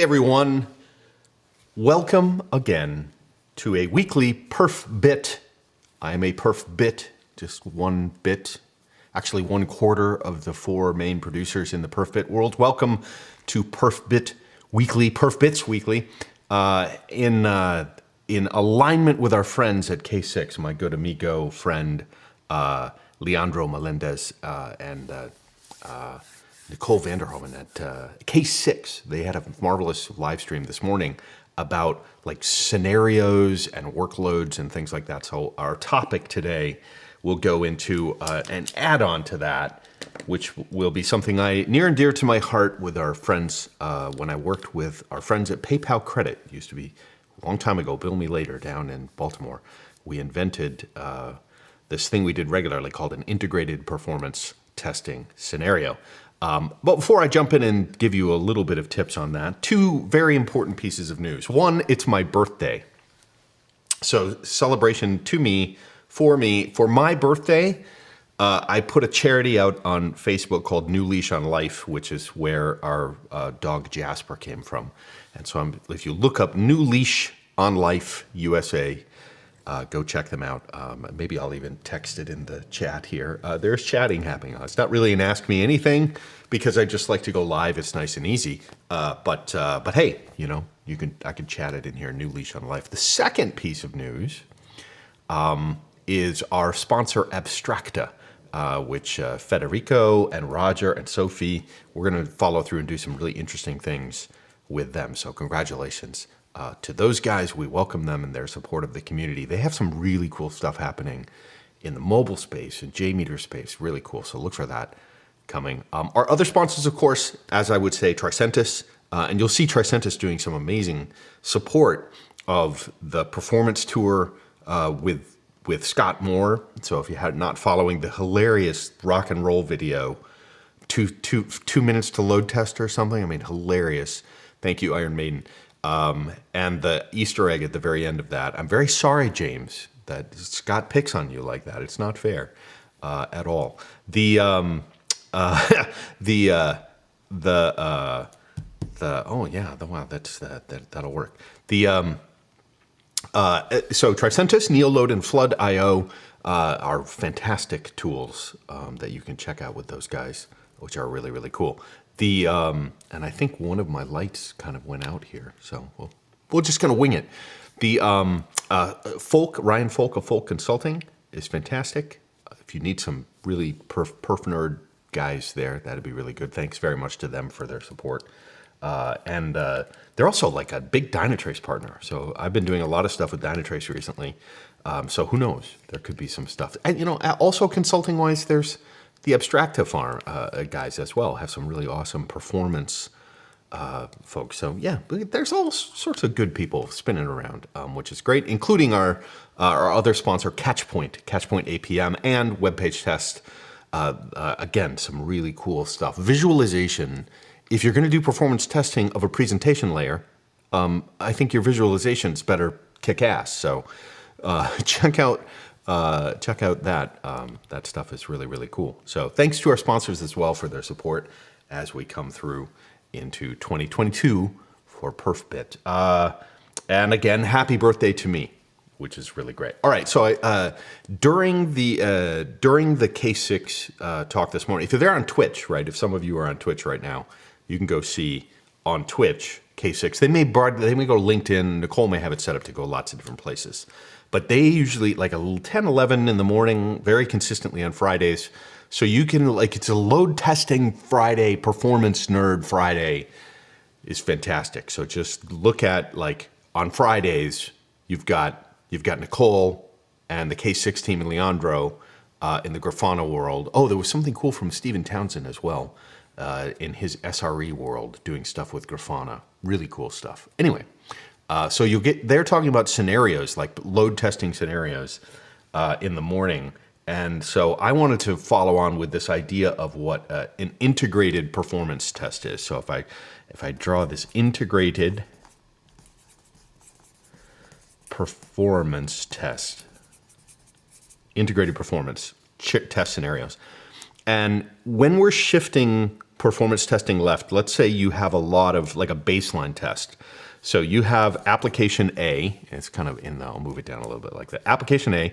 everyone. Welcome again to a weekly PerfBit. I am a PerfBit, just one bit, actually 1/4 of the 4 main producers in the PerfBit world. Welcome to PerfBit Weekly, PerfBits Weekly, in alignment with our friends at K6, my good amigo friend Leandro Melendez and Nicole Vanderhoven at K6. They had a marvelous live stream this morning about like scenarios and workloads and things like that. So our topic today will go into an add-on to that, which will be something near and dear to my heart with our friends when I worked with our friends at PayPal Credit. It used to be a long time ago, bill me later, down in Baltimore. We invented this thing we did regularly called an integrated performance testing scenario. But before I jump in and give you a little bit of tips on that, 2 very important pieces of news. One, it's my birthday. So celebration to me, for my birthday, I put a charity out on Facebook called New Leash on Life, which is where our dog Jasper came from. And so if you look up New Leash on Life USA, go check them out. Maybe I'll even text it in the chat here. There's chatting happening. It's not really an Ask Me Anything because I just like to go live. It's nice and easy. But hey, you know, I can chat it in here. New Leash on Life. The second piece of news is our sponsor Abstracta, which Federico and Roger and Sophie, we're going to follow through and do some really interesting things with them. So congratulations. To those guys, we welcome them and their support of the community. They have some really cool stuff happening in the mobile space and JMeter space. Really cool. So look for that coming. Our other sponsors, of course, as I would say, Tricentis. And you'll see Tricentis doing some amazing support of the performance tour with Scott Moore. So if you had not following the hilarious rock and roll video, two minutes to load test or something. I mean, hilarious. Thank you, Iron Maiden. And the Easter egg at the very end of that. I'm very sorry, James, that Scott picks on you like that. It's not fair at all. Oh yeah, wow, that'll work. So Tricentis, Neoload, and Flood IO are fantastic tools that you can check out with those guys, which are really, really cool. And I think one of my lights kind of went out here, so we're just going to wing it. The Ryan Folk of Folk Consulting is fantastic. If you need some really perf nerd guys there, that'd be really good. Thanks very much to them for their support. And they're also like a big Dynatrace partner. So I've been doing a lot of stuff with Dynatrace recently. So who knows? There could be some stuff. And, you know, also consulting-wise, there's the Abstracta farm guys as well have some really awesome performance folks. So yeah, there's all sorts of good people spinning around, which is great, including our other sponsor, Catchpoint APM, and Web Page Test. Again, some really cool stuff. Visualization. If you're going to do performance testing of a presentation layer, I think your visualizations better kick ass. So check out that. That stuff is really, really cool. So thanks to our sponsors as well for their support as we come through into 2022 for PerfBit. And again, happy birthday to me, which is really great. All right, so during the K6 talk this morning, if you're there on Twitch, right? If some of you are on Twitch right now, you can go see on Twitch K6. They may go to LinkedIn. Nicole may have it set up to go lots of different places. But they usually, like 10, 11 in the morning, very consistently on Fridays. So you can, like, it's a load testing Friday, performance nerd Friday is fantastic. So just look at, like, on Fridays, you've got Nicole and the K6 team and Leandro in the Grafana world. Oh, there was something cool from Stephen Townsend as well in his SRE world doing stuff with Grafana. Really cool stuff. Anyway. So they're talking about scenarios, like load testing scenarios in the morning. And so I wanted to follow on with this idea of what an integrated performance test is. So if I draw this integrated performance test, integrated performance test scenarios. And when we're shifting performance testing left. Let's say you have a lot of like a baseline test. So you have application A, it's kind of in there, I'll move it down a little bit like that. Application A,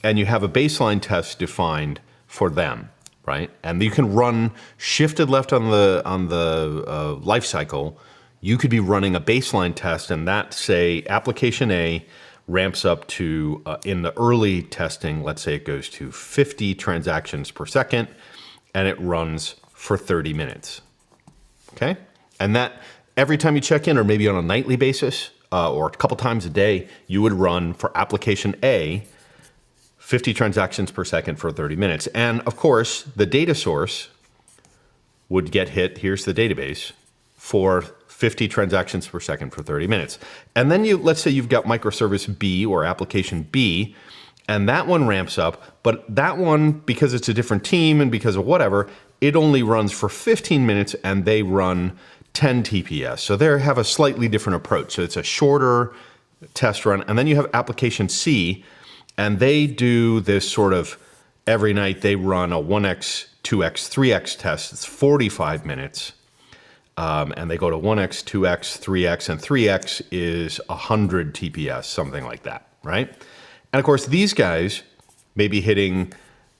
and you have a baseline test defined for them, right? And you can run shifted left on the life cycle. You could be running a baseline test, and that, say, application A ramps up to, in the early testing, let's say it goes to 50 transactions per second, and it runs for 30 minutes, okay? And that, every time you check in, or maybe on a nightly basis, or a couple times a day, you would run for application A 50 transactions per second for 30 minutes. And of course, the data source would get hit, here's the database, for 50 transactions per second for 30 minutes. And then let's say you've got microservice B or application B, and that one ramps up, but that one, because it's a different team and because of whatever, it only runs for 15 minutes and they run 10 TPS. So they have a slightly different approach. So it's a shorter test run. And then you have application C, and they do this sort of every night they run a 1x, 2x, 3x test. It's 45 minutes. And they go to 1x, 2x, 3x, and 3x is 100 TPS, something like that, right? And of course, these guys may be hitting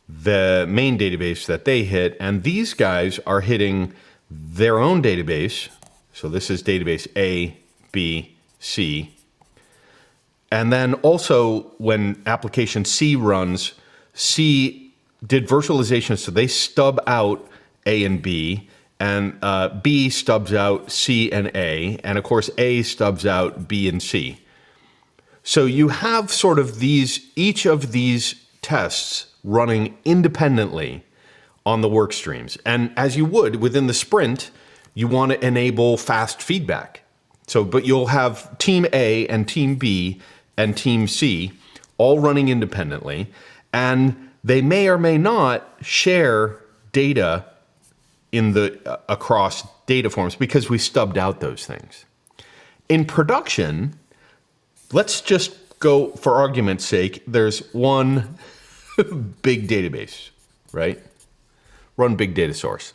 the main database that they hit, and these guys are hitting their own database. So this is database A, B, C. And then also when application C runs, C did virtualization, so they stub out A and B, and B stubs out C and A, and of course A stubs out B and C. So you have sort of each of these tests running independently on the work streams. And as you would within the sprint, you want to enable fast feedback. So, but you'll have team A and team B and team C all running independently, and they may or may not share data in across data forms because we stubbed out those things. In production, let's just go, for argument's sake, there's one big database, right? Run big data source.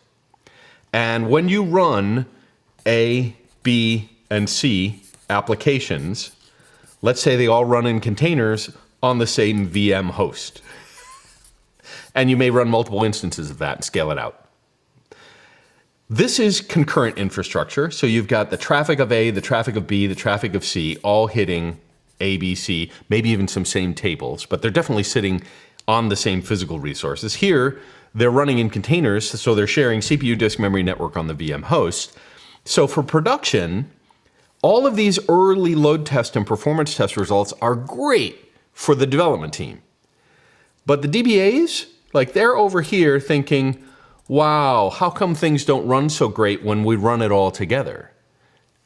And when you run A, B, and C applications, let's say they all run in containers on the same VM host. And you may run multiple instances of that and scale it out. This is concurrent infrastructure. So you've got the traffic of A, the traffic of B, the traffic of C, all hitting A, B, C, maybe even some same tables, but they're definitely sitting on the same physical resources. Here, they're running in containers, so they're sharing CPU, disk, memory, network on the VM host. So for production, all of these early load test and performance test results are great for the development team. But the DBAs, like they're over here thinking, wow, how come things don't run so great when we run it all together?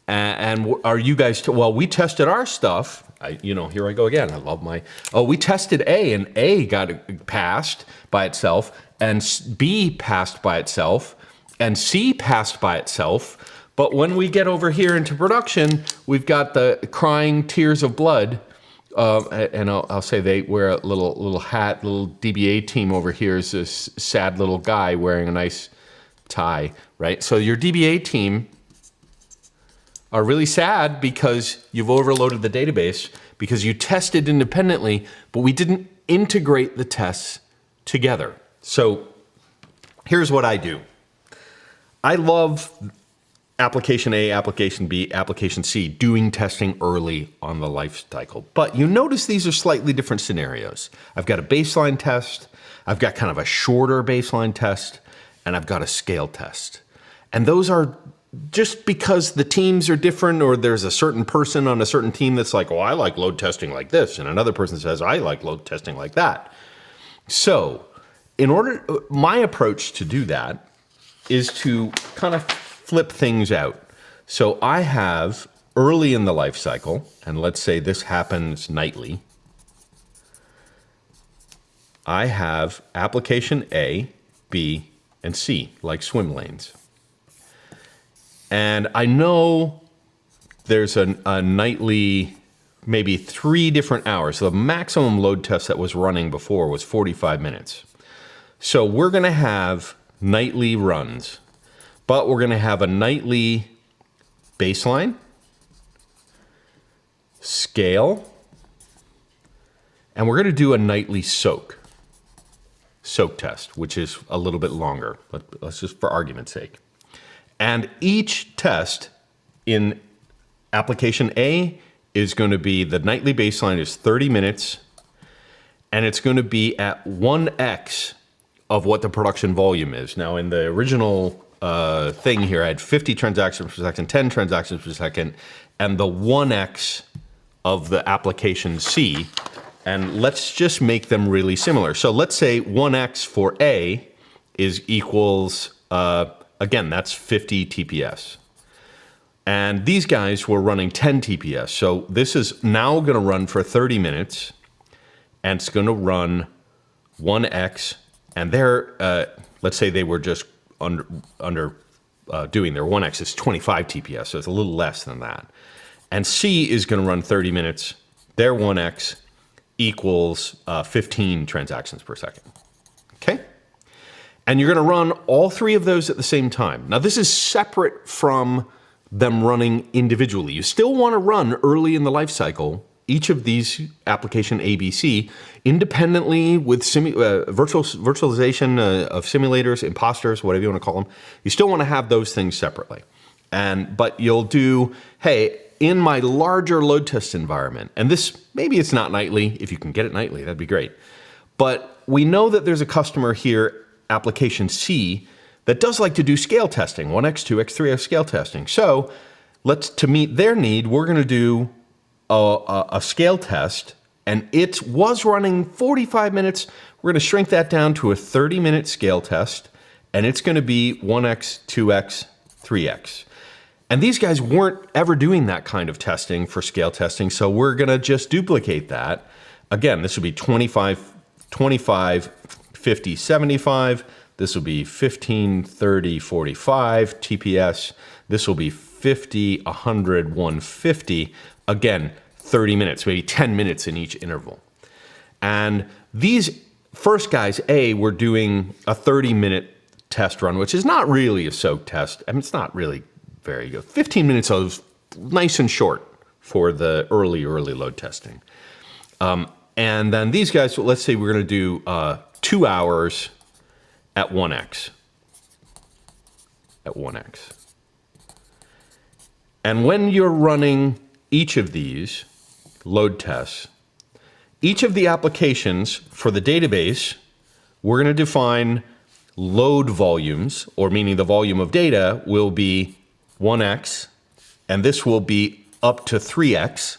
And are you guys, well, we tested our stuff. Here I go again. I love we tested A, and A got passed by itself, and B passed by itself, and C passed by itself. But when we get over here into production, we've got the crying tears of blood. And I'll say they wear a little hat. Little DBA team over here is this sad little guy wearing a nice tie, right? So your DBA team are really sad because you've overloaded the database because you tested independently, but we didn't integrate the tests together. So here's what I do. I love application A, application B, application C, doing testing early on the life cycle. But you notice these are slightly different scenarios. I've got a baseline test, I've got kind of a shorter baseline test, and I've got a scale test. And those are just because the teams are different, or there's a certain person on a certain team that's like, oh, I like load testing like this, and another person says, I like load testing like that. So my approach to do that is to kind of flip things out. So I have early in the life cycle, and let's say this happens nightly, I have application A, B, and C, like swim lanes. And I know there's a nightly, maybe 3 different hours. So the maximum load test that was running before was 45 minutes. So we're going to have nightly runs. but we're going to have a nightly baseline, scale, and we're going to do a nightly soak test, which is a little bit longer, but let's just for argument's sake. And each test in application A is going to be, the nightly baseline is 30 minutes, and it's going to be at 1x of what the production volume is. Now, in the original thing here, I had 50 transactions per second, 10 transactions per second, and the 1x of the application C. And let's just make them really similar. So let's say 1x for A is equals, again, that's 50 TPS. And these guys were running 10 TPS. So this is now going to run for 30 minutes, and it's going to run 1x. And they're, let's say they were just doing their 1x is 25 TPS, so it's a little less than that. And C is going to run 30 minutes. Their 1x equals 15 transactions per second. Okay? And you're going to run all three of those at the same time. Now, this is separate from them running individually. You still want to run early in the life cycle each of these application ABC independently with virtualization of simulators, imposters, whatever you want to call them. You still want to have those things separately. But you'll do, hey, in my larger load test environment, and this, maybe it's not nightly. If you can get it nightly, that'd be great. But we know that there's a customer here, application C, that does like to do scale testing, 1x, 2x, 3x scale testing. So to meet their need, we're going to do a scale test, and it was running 45 minutes. We're going to shrink that down to a 30-minute scale test, and it's going to be 1x, 2x, 3x. And these guys weren't ever doing that kind of testing for scale testing, so we're going to just duplicate that. Again, this would be 25, 50, 75. This will be 15, 30, 45 TPS. This will be 50, 100, 150. Again, 30 minutes, maybe 10 minutes in each interval. And these first guys, A, were doing a 30-minute test run, which is not really a soak test. I mean, it's not really very good. 15 minutes of nice and short for the early load testing. And then these guys, so let's say we're going to do 2 hours at 1x. At 1x. And when you're running each of these load tests, each of the applications for the database, we're going to define load volumes, or meaning the volume of data will be 1x, and this will be up to 3x,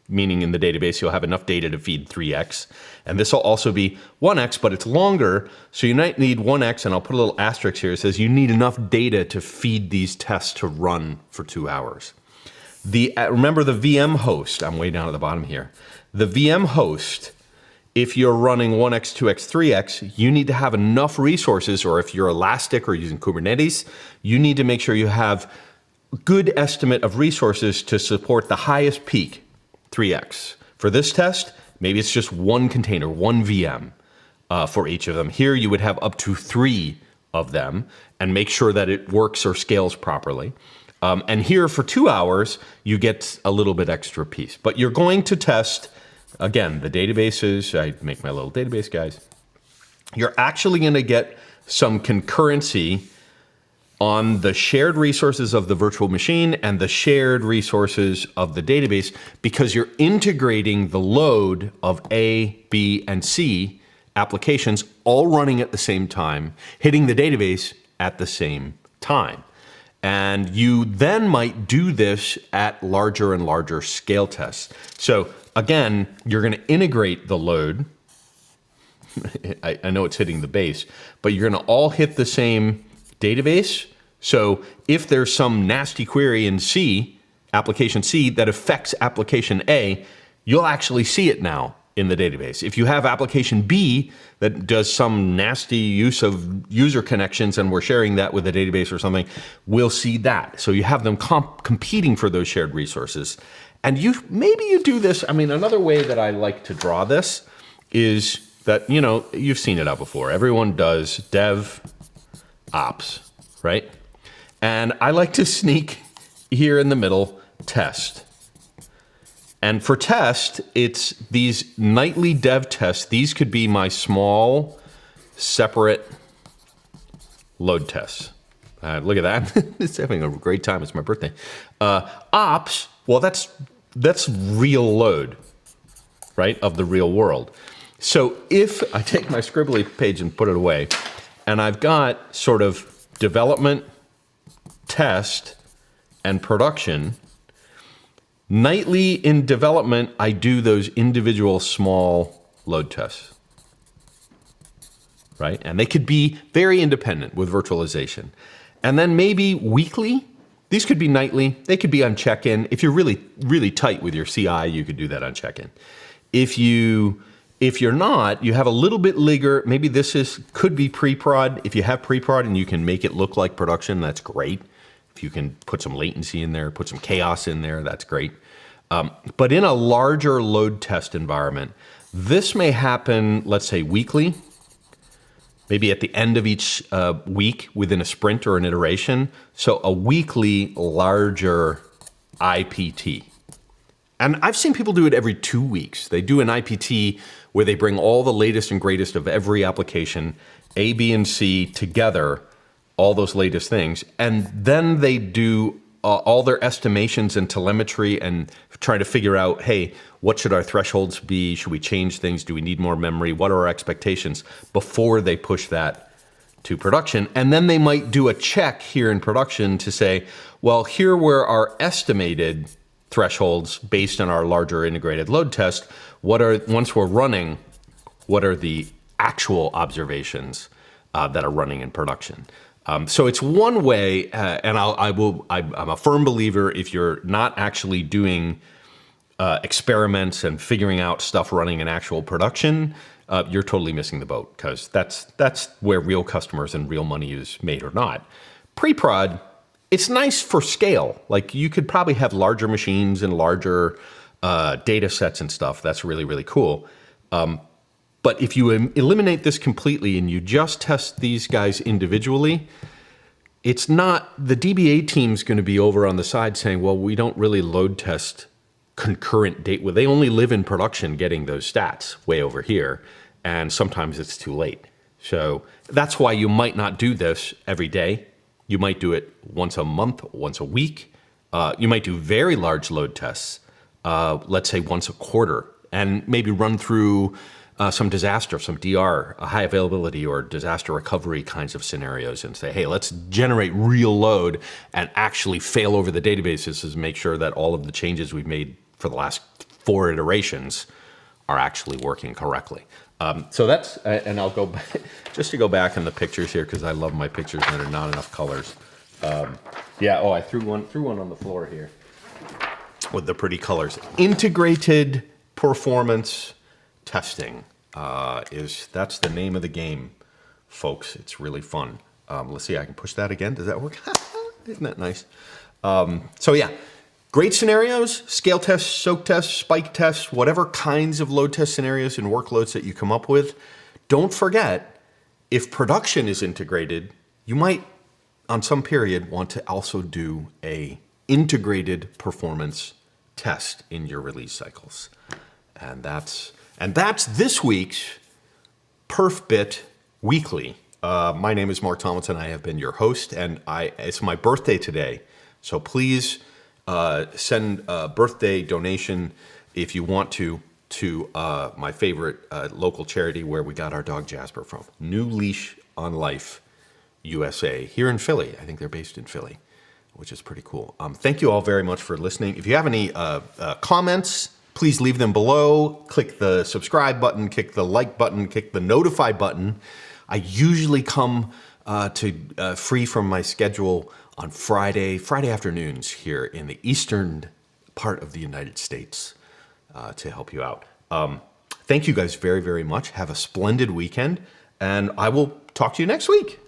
meaning in the database you'll have enough data to feed 3x. And this will also be 1x, but it's longer, so you might need 1x, and I'll put a little asterisk here. It says you need enough data to feed these tests to run for 2 hours. Remember the VM host, I'm way down at the bottom here. The VM host, if you're running 1x, 2x, 3x, you need to have enough resources, or if you're Elastic or using Kubernetes, you need to make sure you have a good estimate of resources to support the highest peak, 3x. For this test, maybe it's just one container, one VM for each of them. Here you would have up to 3 of them, and make sure that it works or scales properly. And here for 2 hours, you get a little bit extra piece. But you're going to test, again, the databases. I make my little database, guys. You're actually going to get some concurrency on the shared resources of the virtual machine and the shared resources of the database, because you're integrating the load of A, B, and C applications all running at the same time, hitting the database at the same time. And you then might do this at larger and larger scale tests. So again, you're going to integrate the load. I know it's hitting the base, but you're going to all hit the same database. So if there's some nasty query in C, application C, that affects application A, you'll actually see it now in the database. If you have application B that does some nasty use of user connections and we're sharing that with a database or something, we'll see that. So you have them competing for those shared resources. And maybe you do this. I mean, another way that I like to draw this is that, you've seen it out before. Everyone does dev ops, right? And I like to sneak here in the middle, test. And for test, it's these nightly dev tests. These could be my small, separate load tests. Look at that. It's having a great time. It's my birthday. Ops, well, that's real load, right, of the real world. So if I take my scribbly page and put it away, and I've got sort of development, test, and production, nightly in development, I do those individual small load tests, right? And they could be very independent with virtualization. And then maybe weekly, these could be nightly, they could be on check-in. If you're really, really tight with your CI, you could do that on check-in. If you're not, you have a little bit ligger, maybe could be pre-prod. If you have pre-prod and you can make it look like production, that's great. If you can put some latency in there, put some chaos in there, that's great. But in a larger load test environment, this may happen, let's say weekly, maybe at the end of each week within a sprint or an iteration. So a weekly larger IPT. And I've seen people do it every 2 weeks. They do an IPT where they bring all the latest and greatest of every application, A, B, and C together, all those latest things. And then they do all their estimations and telemetry and try to figure out, hey, what should our thresholds be? Should we change things? Do we need more memory? What are our expectations before they push that to production? And then they might do a check here in production to say, well, here were our estimated thresholds based on our larger integrated load test. Once we're running, what are the actual observations that are running in production? So it's one way, and I'm a firm believer, if you're not actually doing experiments and figuring out stuff running in actual production, you're totally missing the boat, because that's where real customers and real money is made or not. Pre-prod, it's nice for scale. Like you could probably have larger machines and larger data sets and stuff. That's really, really cool. But if you eliminate this completely and you just test these guys individually, it's not, the DBA team's going to be over on the side saying, well, we don't really load test concurrent data. Well, they only live in production getting those stats way over here, and sometimes it's too late. So that's why you might not do this every day. You might do it once a month, once a week. You might do very large load tests, let's say once a quarter, and maybe run through some disaster, some DR, high availability or disaster recovery kinds of scenarios and say, hey, let's generate real load and actually fail over the databases to make sure that all of the changes we've made for the last 4 iterations are actually working correctly. So that's, and I'll go back, just to go back in the pictures here, because I love my pictures and there are not enough colors. I threw one on the floor here with the pretty colors. Integrated performance testing that's the name of the game, folks. It's really fun. Let's see, I can push that again. Does that work? Isn't that nice? So yeah, great scenarios, scale tests, soak tests, spike tests, whatever kinds of load test scenarios and workloads that you come up with. Don't forget, if production is integrated, you might, on some period, want to also do a integrated performance test in your release cycles. And that's this week's PerfBit Weekly. My name is Mark Tomlinson. I have been your host, and it's my birthday today. So please send a birthday donation if you want to my favorite local charity where we got our dog Jasper from. New Leash on Life USA here in Philly. I think they're based in Philly, which is pretty cool. Thank you all very much for listening. If you have any comments, please leave them below. Click the subscribe button, click the like button, click the notify button. I usually come free from my schedule on Friday afternoons here in the eastern part of the United States to help you out. Thank you guys very, very much. Have a splendid weekend, and I will talk to you next week.